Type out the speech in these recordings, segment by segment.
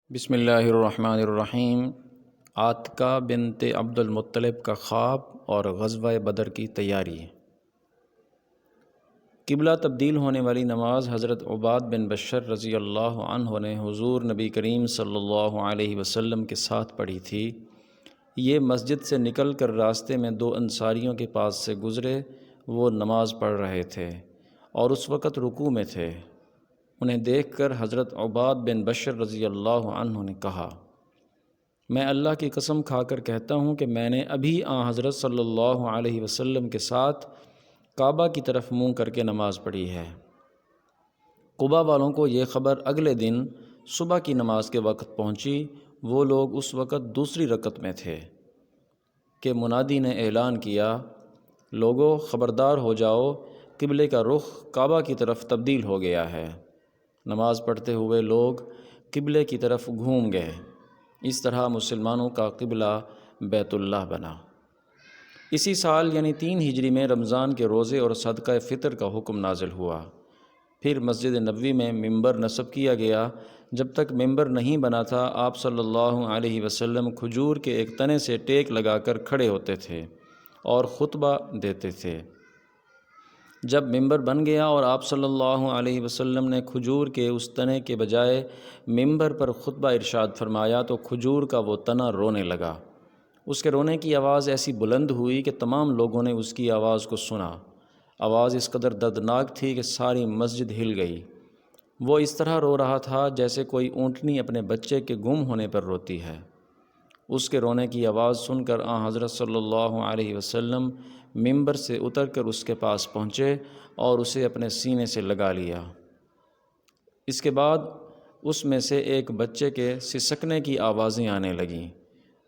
بسم اللہ الرحمن الرحیم۔ عاتکہ بنت عبد المطلب کا خواب اور غزوہ بدر کی تیاری۔ قبلہ تبدیل ہونے والی نماز حضرت عباد بن بشر رضی اللہ عنہ نے حضور نبی کریم صلی اللہ علیہ وسلم کے ساتھ پڑھی تھی۔ یہ مسجد سے نکل کر راستے میں دو انصاریوں کے پاس سے گزرے۔ وہ نماز پڑھ رہے تھے اور اس وقت رکوع میں تھے۔ انہیں دیکھ کر حضرت عباد بن بشر رضی اللہ عنہ نے کہا، میں اللہ کی قسم کھا کر کہتا ہوں کہ میں نے ابھی حضرت صلی اللہ علیہ وسلم کے ساتھ کعبہ کی طرف منہ کر کے نماز پڑھی ہے۔ قبا والوں کو یہ خبر اگلے دن صبح کی نماز کے وقت پہنچی۔ وہ لوگ اس وقت دوسری رکعت میں تھے کہ منادی نے اعلان کیا، لوگو خبردار ہو جاؤ، قبلے کا رخ کعبہ کی طرف تبدیل ہو گیا ہے۔ نماز پڑھتے ہوئے لوگ قبلے کی طرف گھوم گئے۔ اس طرح مسلمانوں کا قبلہ بیت اللہ بنا۔ اسی سال یعنی 3 ہجری میں رمضان کے روزے اور صدقہ فطر کا حکم نازل ہوا۔ پھر مسجد نبوی میں ممبر نصب کیا گیا۔ جب تک ممبر نہیں بنا تھا، آپ صلی اللہ علیہ وسلم کھجور کے ایک تنے سے ٹیک لگا کر کھڑے ہوتے تھے اور خطبہ دیتے تھے۔ جب ممبر بن گیا اور آپ صلی اللہ علیہ وسلم نے کھجور کے اس تنے کے بجائے ممبر پر خطبہ ارشاد فرمایا تو کھجور کا وہ تنا رونے لگا۔ اس کے رونے کی آواز ایسی بلند ہوئی کہ تمام لوگوں نے اس کی آواز کو سنا۔ آواز اس قدر دردناک تھی کہ ساری مسجد ہل گئی۔ وہ اس طرح رو رہا تھا جیسے کوئی اونٹنی اپنے بچے کے گم ہونے پر روتی ہے۔ اس کے رونے کی آواز سن کر حضرت صلی اللہ علیہ وسلم ممبر سے اتر کر اس کے پاس پہنچے اور اسے اپنے سینے سے لگا لیا۔ اس کے بعد اس میں سے ایک بچے کے سسکنے کی آوازیں آنے لگیں۔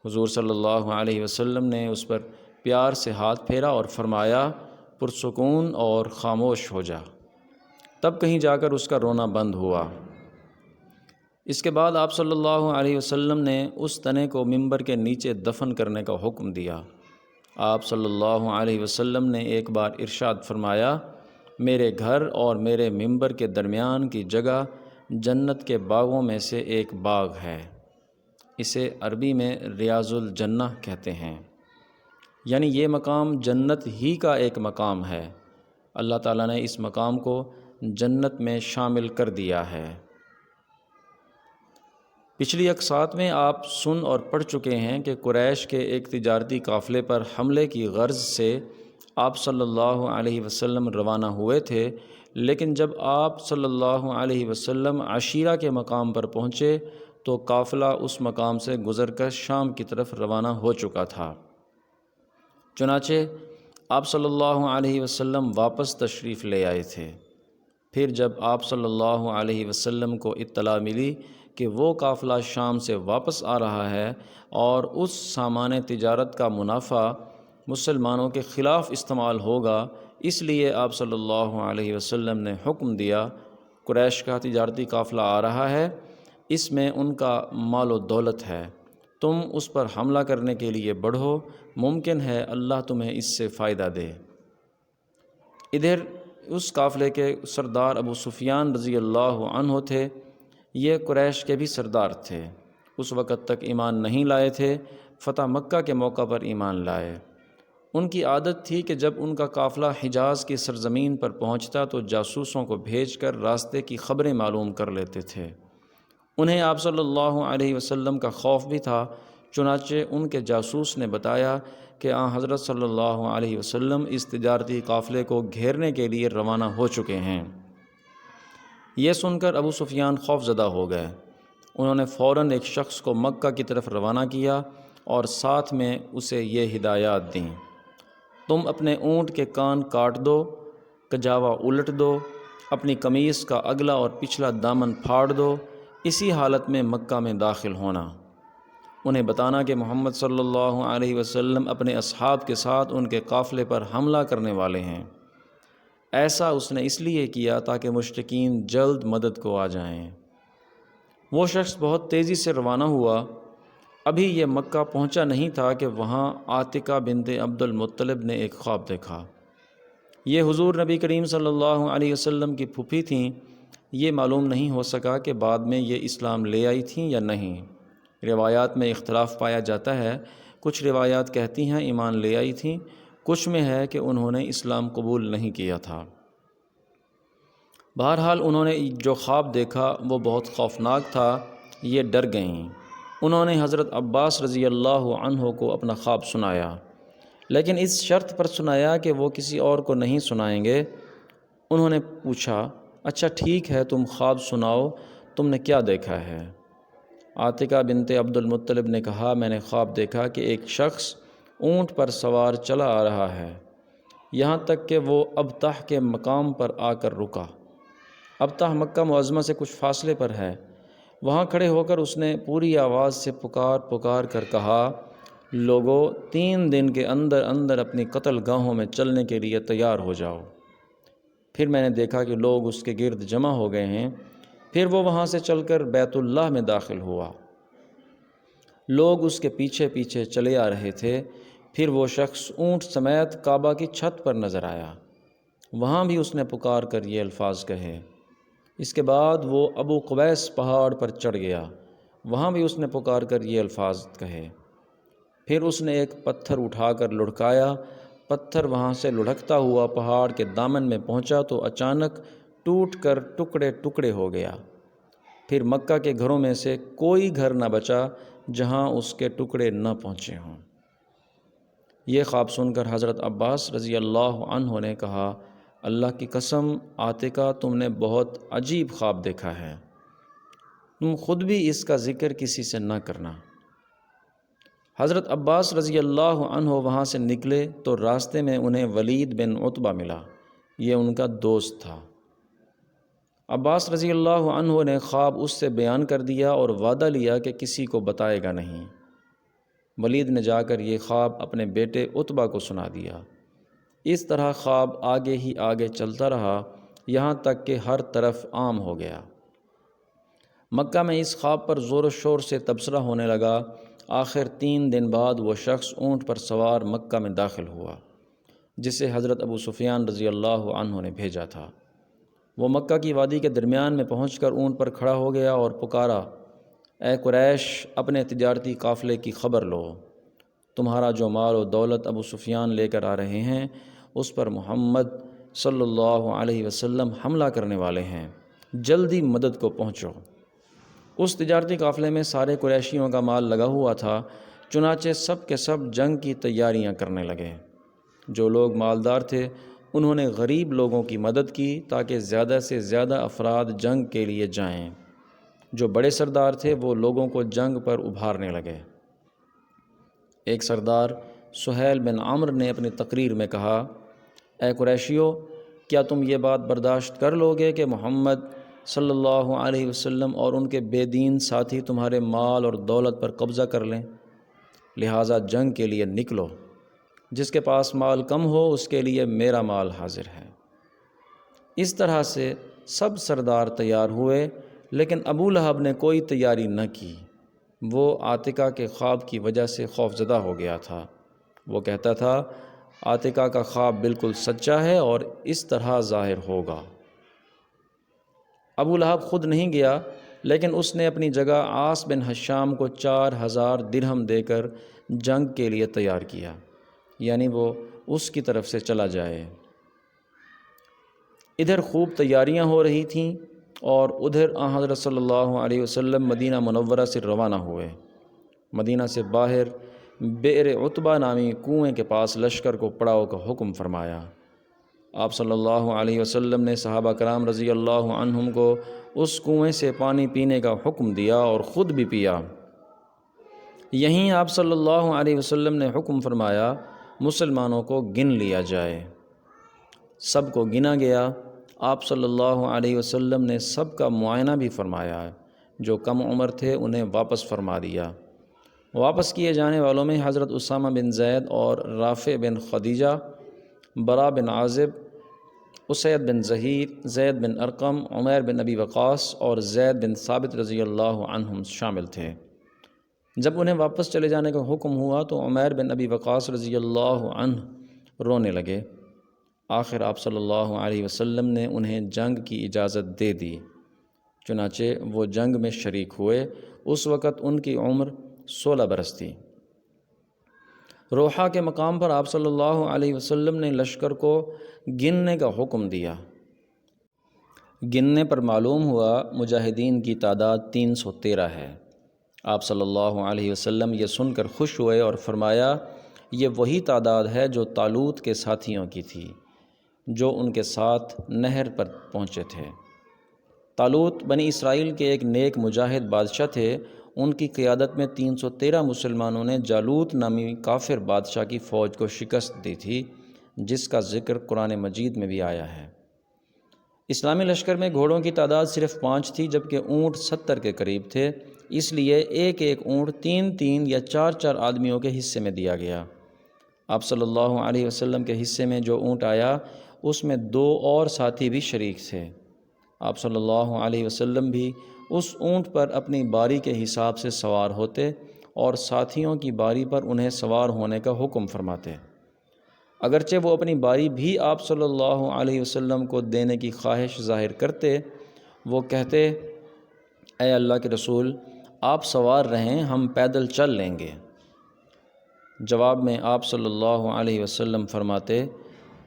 حضور صلی اللہ علیہ وسلم نے اس پر پیار سے ہاتھ پھیرا اور فرمایا، پرسکون اور خاموش ہو جا۔ تب کہیں جا کر اس کا رونا بند ہوا۔ اس کے بعد آپ صلی اللہ علیہ وسلم نے اس تنے کو ممبر کے نیچے دفن کرنے کا حکم دیا۔ آپ صلی اللہ علیہ وسلم نے ایک بار ارشاد فرمایا، میرے گھر اور میرے ممبر کے درمیان کی جگہ جنت کے باغوں میں سے ایک باغ ہے۔ اسے عربی میں ریاض الجنہ کہتے ہیں، یعنی یہ مقام جنت ہی کا ایک مقام ہے۔ اللہ تعالیٰ نے اس مقام کو جنت میں شامل کر دیا ہے۔ پچھلی اقساط میں آپ سن اور پڑھ چکے ہیں کہ قریش کے ایک تجارتی قافلے پر حملے کی غرض سے آپ صلی اللہ علیہ وسلم روانہ ہوئے تھے، لیکن جب آپ صلی اللہ علیہ وسلم عشیرہ کے مقام پر پہنچے تو قافلہ اس مقام سے گزر کر شام کی طرف روانہ ہو چکا تھا۔ چنانچہ آپ صلی اللہ علیہ وسلم واپس تشریف لے آئے تھے۔ پھر جب آپ صلی اللہ علیہ وسلم کو اطلاع ملی کہ وہ قافلہ شام سے واپس آ رہا ہے اور اس سامان تجارت کا منافع مسلمانوں کے خلاف استعمال ہوگا، اس لیے آپ صلی اللہ علیہ وسلم نے حکم دیا، قریش کا تجارتی قافلہ آ رہا ہے، اس میں ان کا مال و دولت ہے، تم اس پر حملہ کرنے کے لیے بڑھو، ممکن ہے اللہ تمہیں اس سے فائدہ دے۔ ادھر اس قافلے کے سردار ابو سفیان رضی اللہ عنہ تھے۔ یہ قریش کے بھی سردار تھے۔ اس وقت تک ایمان نہیں لائے تھے، فتح مکہ کے موقع پر ایمان لائے۔ ان کی عادت تھی کہ جب ان کا قافلہ حجاز کی سرزمین پر پہنچتا تو جاسوسوں کو بھیج کر راستے کی خبریں معلوم کر لیتے تھے۔ انہیں آپ صلی اللہ علیہ وسلم کا خوف بھی تھا، چنانچہ ان کے جاسوس نے بتایا کہ حضرت صلی اللہ علیہ وسلم اس تجارتی قافلے کو گھیرنے کے لیے روانہ ہو چکے ہیں۔ یہ سن کر ابو سفیان خوف زدہ ہو گئے۔ انہوں نے فوراً ایک شخص کو مکہ کی طرف روانہ کیا اور ساتھ میں اسے یہ ہدایات دیں، تم اپنے اونٹ کے کان کاٹ دو، کجاوا الٹ دو، اپنی قمیص کا اگلا اور پچھلا دامن پھاڑ دو، اسی حالت میں مکہ میں داخل ہونا۔ انہیں بتانا کہ محمد صلی اللہ علیہ وسلم اپنے اصحاب کے ساتھ ان کے قافلے پر حملہ کرنے والے ہیں۔ ایسا اس نے اس لیے کیا تاکہ مشرکین جلد مدد کو آ جائیں۔ وہ شخص بہت تیزی سے روانہ ہوا۔ ابھی یہ مکہ پہنچا نہیں تھا کہ وہاں عاتکہ بنت عبد المطلب نے ایک خواب دیکھا۔ یہ حضور نبی کریم صلی اللہ علیہ وسلم کی پھوپھی تھیں۔ یہ معلوم نہیں ہو سکا کہ بعد میں یہ اسلام لے آئی تھیں یا نہیں۔ روایات میں اختلاف پایا جاتا ہے، کچھ روایات کہتی ہیں ایمان لے آئی تھیں، کچھ میں ہے کہ انہوں نے اسلام قبول نہیں کیا تھا۔ بہرحال انہوں نے جو خواب دیکھا وہ بہت خوفناک تھا، یہ ڈر گئیں۔ انہوں نے حضرت عباس رضی اللہ عنہ کو اپنا خواب سنایا، لیکن اس شرط پر سنایا کہ وہ کسی اور کو نہیں سنائیں گے۔ انہوں نے پوچھا، اچھا ٹھیک ہے، تم خواب سناؤ، تم نے کیا دیکھا ہے؟ عاتقہ بنت عبد المطلب نے کہا، میں نے خواب دیکھا کہ ایک شخص اونٹ پر سوار چلا آ رہا ہے، یہاں تک کہ وہ ابطح کے مقام پر آ کر رکا۔ ابطح مکہ معظمہ سے کچھ فاصلے پر ہے۔ وہاں کھڑے ہو کر اس نے پوری آواز سے پکار کر کہا، لوگو 3 دن کے اندر اندر اپنی قتل گاہوں میں چلنے کے لیے تیار ہو جاؤ۔ پھر میں نے دیکھا کہ لوگ اس کے گرد جمع ہو گئے ہیں۔ پھر وہ وہاں سے چل کر بیت اللہ میں داخل ہوا۔ لوگ اس کے پیچھے پیچھے چلے آ رہے تھے۔ پھر وہ شخص اونٹ سمیت کعبہ کی چھت پر نظر آیا۔ وہاں بھی اس نے پکار کر یہ الفاظ کہے۔ اس کے بعد وہ ابو قبیس پہاڑ پر چڑھ گیا، وہاں بھی اس نے پکار کر یہ الفاظ کہے۔ پھر اس نے ایک پتھر اٹھا کر لڑھکایا، پتھر وہاں سے لڑھکتا ہوا پہاڑ کے دامن میں پہنچا تو اچانک ٹوٹ کر ٹکڑے ٹکڑے ہو گیا۔ پھر مکہ کے گھروں میں سے کوئی گھر نہ بچا جہاں اس کے ٹکڑے نہ پہنچے ہوں۔ یہ خواب سن کر حضرت عباس رضی اللہ عنہ نے کہا، اللہ کی قسم عاتقہ، تم نے بہت عجیب خواب دیکھا ہے، تم خود بھی اس کا ذکر کسی سے نہ کرنا۔ حضرت عباس رضی اللہ عنہ وہاں سے نکلے تو راستے میں انہیں ولید بن عتبہ ملا، یہ ان کا دوست تھا۔ عباس رضی اللہ عنہ نے خواب اس سے بیان کر دیا اور وعدہ لیا کہ کسی کو بتائے گا نہیں۔ ولید نے جا کر یہ خواب اپنے بیٹے عتبہ کو سنا دیا۔ اس طرح خواب آگے ہی آگے چلتا رہا، یہاں تک کہ ہر طرف عام ہو گیا۔ مکہ میں اس خواب پر زور و شور سے تبصرہ ہونے لگا۔ آخر 3 دن بعد وہ شخص اونٹ پر سوار مکہ میں داخل ہوا، جسے حضرت ابو سفیان رضی اللہ عنہ نے بھیجا تھا۔ وہ مکہ کی وادی کے درمیان میں پہنچ کر اونٹ پر کھڑا ہو گیا اور پکارا، اے قریش، اپنے تجارتی قافلے کی خبر لو۔ تمہارا جو مال و دولت ابو سفیان لے کر آ رہے ہیں، اس پر محمد صلی اللہ علیہ وسلم حملہ کرنے والے ہیں، جلدی مدد کو پہنچو۔ اس تجارتی قافلے میں سارے قریشیوں کا مال لگا ہوا تھا، چنانچہ سب کے سب جنگ کی تیاریاں کرنے لگے۔ جو لوگ مالدار تھے انہوں نے غریب لوگوں کی مدد کی تاکہ زیادہ سے زیادہ افراد جنگ کے لیے جائیں۔ جو بڑے سردار تھے وہ لوگوں کو جنگ پر ابھارنے لگے۔ ایک سردار سہیل بن عمرو نے اپنی تقریر میں کہا، اے قریشیو، کیا تم یہ بات برداشت کر لو گے کہ محمد صلی اللہ علیہ وسلم اور ان کے بے دین ساتھی تمہارے مال اور دولت پر قبضہ کر لیں؟ لہٰذا جنگ کے لیے نکلو، جس کے پاس مال کم ہو اس کے لیے میرا مال حاضر ہے۔ اس طرح سے سب سردار تیار ہوئے، لیکن ابو لہب نے کوئی تیاری نہ کی۔ وہ عاتقہ کے خواب کی وجہ سے خوفزدہ ہو گیا تھا۔ وہ کہتا تھا، عاتقہ کا خواب بالکل سچا ہے اور اس طرح ظاہر ہوگا۔ ابو لہب خود نہیں گیا، لیکن اس نے اپنی جگہ عاص بن ہشام کو 4000 درہم دے کر جنگ کے لیے تیار کیا، یعنی وہ اس کی طرف سے چلا جائے۔ ادھر خوب تیاریاں ہو رہی تھیں اور ادھر حضرت صلی اللہ علیہ وسلم مدینہ منورہ سے روانہ ہوئے۔ مدینہ سے باہر بئر عتبہ نامی کنویں کے پاس لشکر کو پڑاؤ کا حکم فرمایا۔ آپ صلی اللہ علیہ وسلم نے صحابہ کرام رضی اللہ عنہم کو اس کنویں سے پانی پینے کا حکم دیا اور خود بھی پیا۔ یہیں آپ صلی اللہ علیہ وسلم نے حکم فرمایا، مسلمانوں کو گن لیا جائے۔ سب کو گنا گیا۔ آپ صلی اللہ علیہ وسلم نے سب کا معائنہ بھی فرمایا۔ جو کم عمر تھے انہیں واپس فرما دیا۔ واپس کیے جانے والوں میں حضرت اسامہ بن زید اور رافع بن خدیجہ، برا بن عازب، اسید بن ظہیر، زید بن ارقم، عمیر بن ابی وقاص اور زید بن ثابت رضی اللہ عنہم شامل تھے۔ جب انہیں واپس چلے جانے کا حکم ہوا تو عمیر بن ابی وقاص رضی اللہ عنہ رونے لگے۔ آخر آپ صلی اللہ علیہ وسلم نے انہیں جنگ کی اجازت دے دی۔ چنانچہ وہ جنگ میں شریک ہوئے۔ اس وقت ان کی عمر 16 برس تھی۔ روحا کے مقام پر آپ صلی اللہ علیہ وسلم نے لشکر کو گننے کا حکم دیا۔ گننے پر معلوم ہوا مجاہدین کی تعداد 313 ہے۔ آپ صلی اللہ علیہ وسلم یہ سن کر خوش ہوئے اور فرمایا، یہ وہی تعداد ہے جو طالوت کے ساتھیوں کی تھی جو ان کے ساتھ نہر پر پہنچے تھے۔ طالوت بنی اسرائیل کے ایک نیک مجاہد بادشاہ تھے۔ ان کی قیادت میں 313 مسلمانوں نے جالوت نامی کافر بادشاہ کی فوج کو شکست دی تھی، جس کا ذکر قرآن مجید میں بھی آیا ہے۔ اسلامی لشکر میں گھوڑوں کی تعداد صرف 5 تھی، جبکہ اونٹ 70 کے قریب تھے۔ اس لیے ایک ایک اونٹ 3 یا 4 آدمیوں کے حصے میں دیا گیا۔ آپ صلی اللہ علیہ وسلم کے حصے میں جو اونٹ آیا اس میں 2 اور ساتھی بھی شریک تھے۔ آپ صلی اللہ علیہ وسلم بھی اس اونٹ پر اپنی باری کے حساب سے سوار ہوتے اور ساتھیوں کی باری پر انہیں سوار ہونے کا حکم فرماتے۔ اگرچہ وہ اپنی باری بھی آپ صلی اللہ علیہ وسلم کو دینے کی خواہش ظاہر کرتے، وہ کہتے، اے اللہ کے رسول، آپ سوار رہیں، ہم پیدل چل لیں گے۔ جواب میں آپ صلی اللہ علیہ وسلم فرماتے،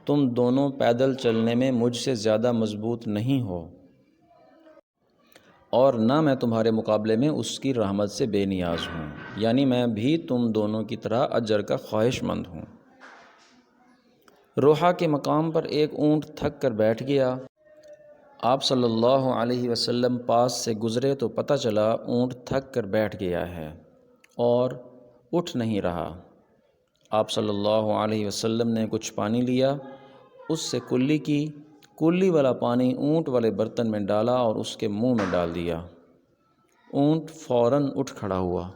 تم دونوں پیدل چلنے میں مجھ سے زیادہ مضبوط نہیں ہو، اور نہ میں تمہارے مقابلے میں اس کی رحمت سے بے نیاز ہوں، یعنی میں بھی تم دونوں کی طرح اجر کا خواہش مند ہوں۔ روحا کے مقام پر ایک اونٹ تھک کر بیٹھ گیا۔ آپ صلی اللہ علیہ وسلم پاس سے گزرے تو پتہ چلا اونٹ تھک کر بیٹھ گیا ہے اور اٹھ نہیں رہا۔ آپ صلی اللہ علیہ وسلم نے کچھ پانی لیا، اس سے کلی کی، کلی والا پانی اونٹ والے برتن میں ڈالا اور اس کے منہ میں ڈال دیا۔ اونٹ فوراً اٹھ کھڑا ہوا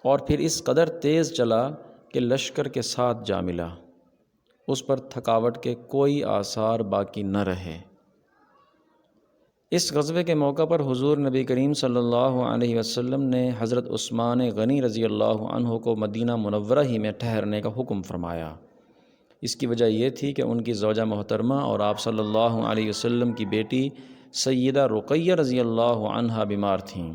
اور پھر اس قدر تیز چلا کہ لشکر کے ساتھ جا ملا۔ اس پر تھکاوٹ کے کوئی آثار باقی نہ رہے۔ اس غزوے کے موقع پر حضور نبی کریم صلی اللہ علیہ وسلم نے حضرت عثمان غنی رضی اللہ عنہ کو مدینہ منورہ ہی میں ٹھہرنے کا حکم فرمایا۔ اس کی وجہ یہ تھی کہ ان کی زوجہ محترمہ اور آپ صلی اللہ علیہ وسلم کی بیٹی سیدہ رقیہ رضی اللہ عنہا بیمار تھیں۔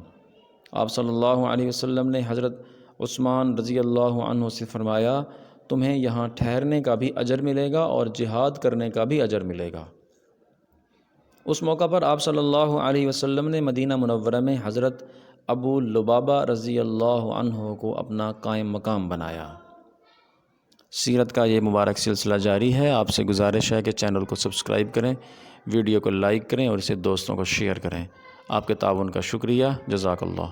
آپ صلی اللہ علیہ وسلم نے حضرت عثمان رضی اللہ عنہ سے فرمایا، تمہیں یہاں ٹھہرنے کا بھی اجر ملے گا اور جہاد کرنے کا بھی اجر ملے گا۔ اس موقع پر آپ صلی اللہ علیہ وسلم نے مدینہ منورہ میں حضرت ابو لبابہ رضی اللہ عنہ کو اپنا قائم مقام بنایا۔ سیرت کا یہ مبارک سلسلہ جاری ہے۔ آپ سے گزارش ہے کہ چینل کو سبسکرائب کریں، ویڈیو کو لائک کریں اور اسے دوستوں کو شیئر کریں۔ آپ کے تعاون کا شکریہ، جزاک اللہ۔